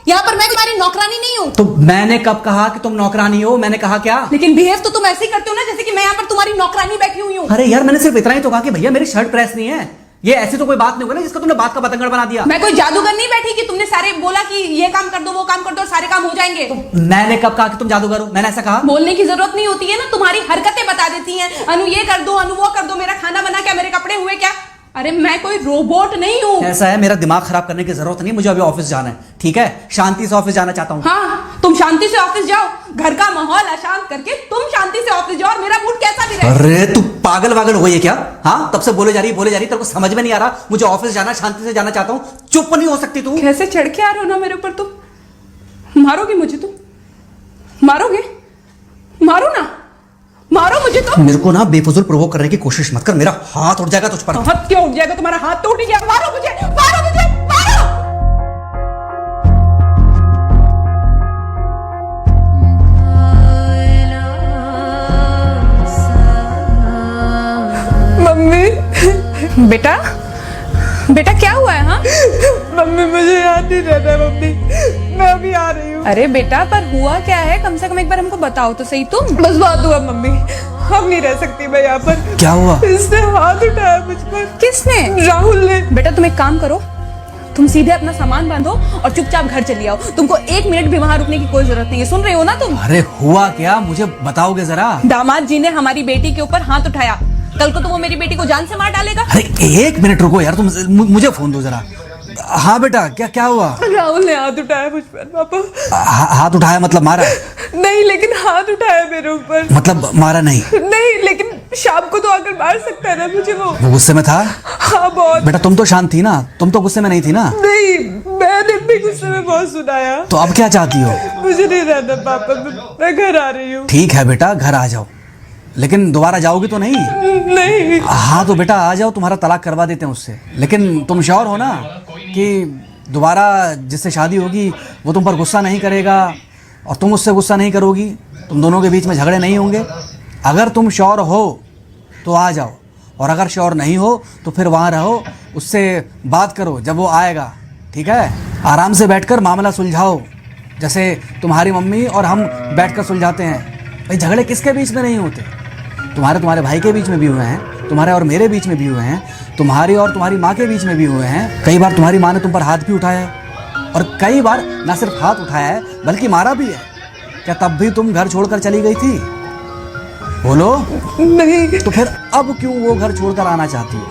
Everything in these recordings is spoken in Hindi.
यहाँ पर मैं तुम्हारी नौकरानी नहीं हूँ। तो मैंने कब कहा कि तुम नौकरानी हो? मैंने कहा क्या? लेकिन बिहेव तो तुम ऐसे ही करते हो ना जैसे कि मैं यहाँ पर तुम्हारी नौकरानी बैठी हुई हूँ। अरे यार मैंने सिर्फ इतना ही तो कहा कि भैया मेरी शर्ट प्रेस नहीं है। ये ऐसी तो कोई बात नहीं होगी ना जिसका तुमने बात का बतंगड़ बना दिया। मैं कोई जादूगर नहीं बैठी कि तुमने सारे बोला कि ये काम कर दो वो काम कर दो और सारे काम हो जाएंगे। मैंने कब कहा कि तुम जादूगर हो? मैंने ऐसा कहा? बोलने की जरूरत नहीं होती है ना, तुम्हारी हरकतें बता देती हैं। अनु ये कर दो, अनु वो कर दो, मेरा खाना बना क्या, मेरे कपड़े हुए क्या। अरे मैं कोई रोबोट नहीं हूँ। ऐसा है, मेरा दिमाग खराब करने की जरूरत नहीं, मुझे अभी ऑफिस जाना है। ठीक है, शांति से ऑफिस जाना चाहता हूँ। हाँ तुम शांति से ऑफिस जाओ, घर का माहौल अशांत करके तुम शांति से ऑफिस जाओ और मेरा मूड कैसा भी रहे। अरे तू पागल वागल हो गई है क्या? हाँ तब से बोले जा रही तेरे को समझ में नहीं आ रहा? मुझे ऑफिस जाना, शांति से जाना चाहता हूँ। चुप नहीं हो सकती तू? कैसे चढ़ के आ रहे हो ना मेरे ऊपर तुम। मारोगे मुझे तुम? मारोगे? मारो ना, मारो मुझे तो। मेरे को ना बेफजूल प्रोवोक करने की कोशिश मत कर, मेरा हाथ उठ जाएगा तुझ पर। हाथ क्यों उठ जाएगा? तुम्हारा हाथ तो उठ गया। मारो मुझे, मारो मुझे, मारो। मम्मी। बेटा बेटा क्या हुआ है? हाँ मम्मी मुझे याद नहीं रहता है मम्मी, मैं अभी आ रही हूँ। अरे बेटा पर हुआ क्या है? कम से कम एक बार हमको बताओ तो सही तुम। बस बात हुआ मम्मी, हम नहीं रह सकती मैं यहाँ पर। क्या हुआ? इसने हाथ उठाया मुझ पर। किसने? राहुल ने। बेटा तुम एक काम करो, तुम सीधे अपना सामान बांधो और चुपचाप घर चली आओ। तुमको 1 मिनट भी वहां रुकने की कोई जरूरत नहीं है। सुन रहे हो ना तुम? अरे हुआ क्या, मुझे बताओगे जरा। दामाद जी ने हमारी बेटी के ऊपर हाथ उठाया। कल को तो वो मेरी बेटी को जान से मार डालेगा। अरे 1 मिनट रुको यार, तुम मुझे फोन दो जरा। हाँ बेटा क्या हुआ? राहुल ने हाथ उठाया मुझ पर पापा। हाथ उठाया मतलब मारा? नहीं लेकिन हाथ उठाया मेरे ऊपर। मतलब मारा नहीं? नहीं लेकिन शाम को तो आकर मार सकता है ना मुझे वो गुस्से में था? हाँ बहुत। बेटा तुम तो शांत थी ना, तुम तो गुस्से में नहीं थी ना? नहीं मैंने भी गुस्से में बहुत सुनाया। तो अब क्या चाहती हो? मुझे नहीं रहना पापा, मैं घर आ रही हूँ। ठीक है बेटा घर आ जाओ, लेकिन दोबारा जाओगी तो नहीं? नहीं। हाँ तो बेटा आ जाओ, तुम्हारा तलाक करवा देते हैं उससे। लेकिन तुम श्योर हो ना कि दोबारा जिससे शादी होगी वो तुम पर गुस्सा नहीं करेगा और तुम उससे गुस्सा नहीं करोगी, तुम दोनों के बीच में झगड़े नहीं होंगे? अगर तुम श्योर हो तो आ जाओ, और अगर श्योर नहीं हो तो फिर वहाँ रहो, उससे बात करो जब वो आएगा। ठीक है, आराम से बैठकर मामला सुलझाओ, जैसे तुम्हारी मम्मी और हम बैठकर सुलझाते हैं। भाई झगड़े किसके बीच में नहीं होते? तुम्हारे भाई के बीच में भी हुए हैं, तुम्हारे और मेरे बीच में भी हुए हैं, तुम्हारी और तुम्हारी माँ के बीच में भी हुए हैं। कई बार तुम्हारी माँ ने तुम पर हाथ भी उठाया है, और कई बार ना सिर्फ हाथ उठाया है बल्कि मारा भी है। क्या तब भी तुम घर छोड़कर चली गई थी? बोलो। नहीं। तो फिर अब क्यों वो घर छोड़कर आना चाहती हो?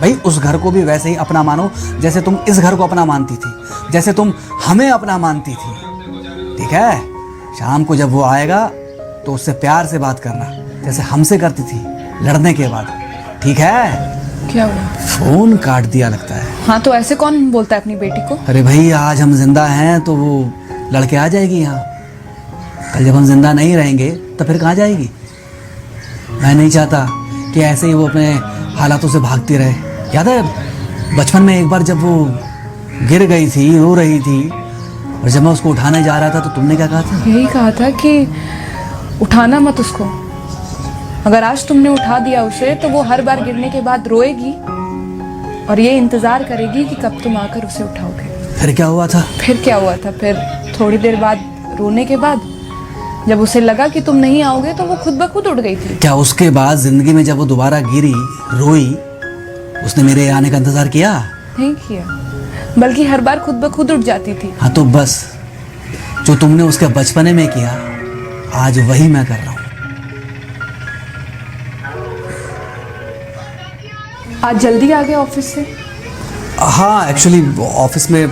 भाई उस घर को भी वैसे ही अपना मानो जैसे तुम इस घर को अपना मानती थी, जैसे तुम हमें अपना मानती थी। ठीक है, शाम को जब वो आएगा तो उससे प्यार से बात करना जैसे हमसे करती थी लड़ने के बाद। ठीक है? क्या हुआ? फोन काट दिया लगता है। हाँ तो ऐसे कौन बोलता है अपनी बेटी को? अरे भाई आज हम जिंदा हैं तो वो लड़के आ जाएगी यहाँ, कल जब हम जिंदा नहीं रहेंगे तो फिर कहाँ जाएगी? मैं नहीं चाहता कि ऐसे ही वो अपने हालातों से भागती रहे। याद है बचपन में एक बार जब वो गिर गई थी, रो रही थी, और जब मैं उसको उठाने जा रहा था तो तुमने क्या कहा था? यही कहा था कि उठाना मत उसको। अगर आज तुमने उठा दिया उसे तो वो हर बार गिरने के बाद रोएगी और ये इंतजार करेगी कि कब तुम आकर उसे उठाओगे। फिर क्या हुआ था? फिर क्या हुआ था? फिर थोड़ी देर बाद रोने के बाद जब उसे लगा कि तुम नहीं आओगे तो वो खुद ब खुद उठ गई थी। क्या उसके बाद जिंदगी में जब वो दोबारा गिरी, रोई, उसने मेरे आने का इंतजार किया? नहीं किया, बल्कि हर बार खुद ब खुद उठ जाती थी। हाँ तो बस जो तुमने उसके बचपने में किया आज वही मैं कर रहा हूँ। आज जल्दी आ गए ऑफिस से? हाँ एक्चुअली ऑफिस में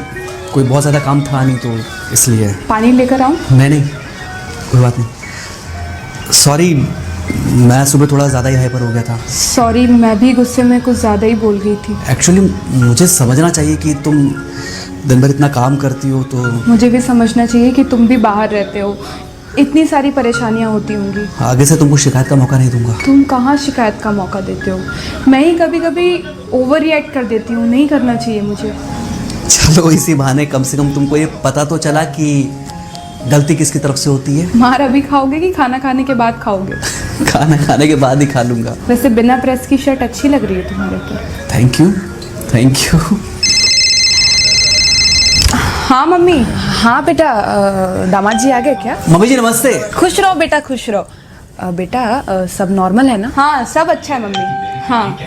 कोई बहुत ज़्यादा काम था नहीं तो इसलिए। पानी लेकर आऊं? नहीं कोई बात नहीं, सॉरी मैं सुबह थोड़ा ज़्यादा ही हाइपर हो गया था। सॉरी, मैं भी गुस्से में कुछ ज़्यादा ही बोल गई थी। एक्चुअली मुझे समझना चाहिए कि तुम दिन भर इतना काम करती हो तो। मुझे भी समझना चाहिए कि तुम भी बाहर रहते हो, इतनी सारी परेशानियां होती होंगी। आगे से तुमको शिकायत का मौका नहीं दूंगा। तुम कहाँ शिकायत का मौका देते हो? मैं ही कभी कभी ओवर रिएक्ट कर देती हूँ, नहीं करना चाहिए मुझे। चलो इसी बहाने कम से कम तुमको ये पता तो चला कि गलती किसकी तरफ से होती है। मार अभी खाओगे कि खाना खाने के बाद खाओगे? खाना खाने के बाद ही खा लूंगा। वैसे बिना प्रेस की शर्ट अच्छी लग रही है तुम्हारे ऊपर। Thank you. हाँ मम्मी। हाँ बेटा, दामाद जी आ गए क्या? मम्मी जी नमस्ते। खुश रहो बेटा, खुश रहो। बेटा सब नॉर्मल है ना? हाँ सब अच्छा है मम्मी। हाँ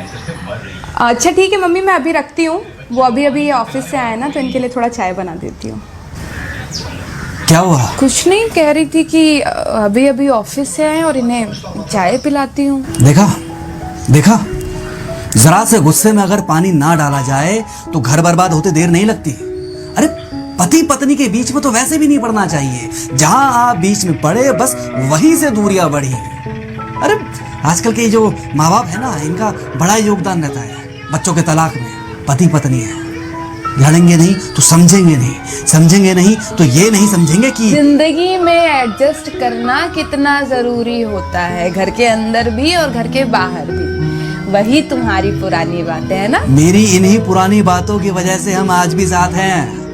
अच्छा ठीक है मम्मी, मैं अभी रखती हूँ। वो अभी अभी ऑफिस से आए ना, तो इनके लिए थोड़ा चाय बना देती हूँ। क्या हुआ? कुछ नहीं, कह रही थी कि अभी अभी ऑफिस से आए और इन्हें चाय पिलाती हूँ। देखा देखा, जरा से गुस्से में अगर पानी ना डाला जाए तो घर बर्बाद होते देर नहीं लगती। अरे पति पत्नी के बीच में तो वैसे भी नहीं पड़ना चाहिए। जहां आप बीच में पड़े बस वहीं से दूरियां बढ़ी। अरे आजकल के जो माँ बाप है ना, इनका बड़ा योगदान रहता है बच्चों के तलाक में। पति पत्नी है, लड़ेंगे नहीं तो समझेंगे नहीं, समझेंगे नहीं तो ये नहीं समझेंगे कि जिंदगी में एडजस्ट करना कितना जरूरी होता है, घर के अंदर भी और घर के बाहर भी। वही तुम्हारी पुरानी बातें है ना। मेरी इन्हीं पुरानी बातों की वजह से हम आज भी साथ हैं।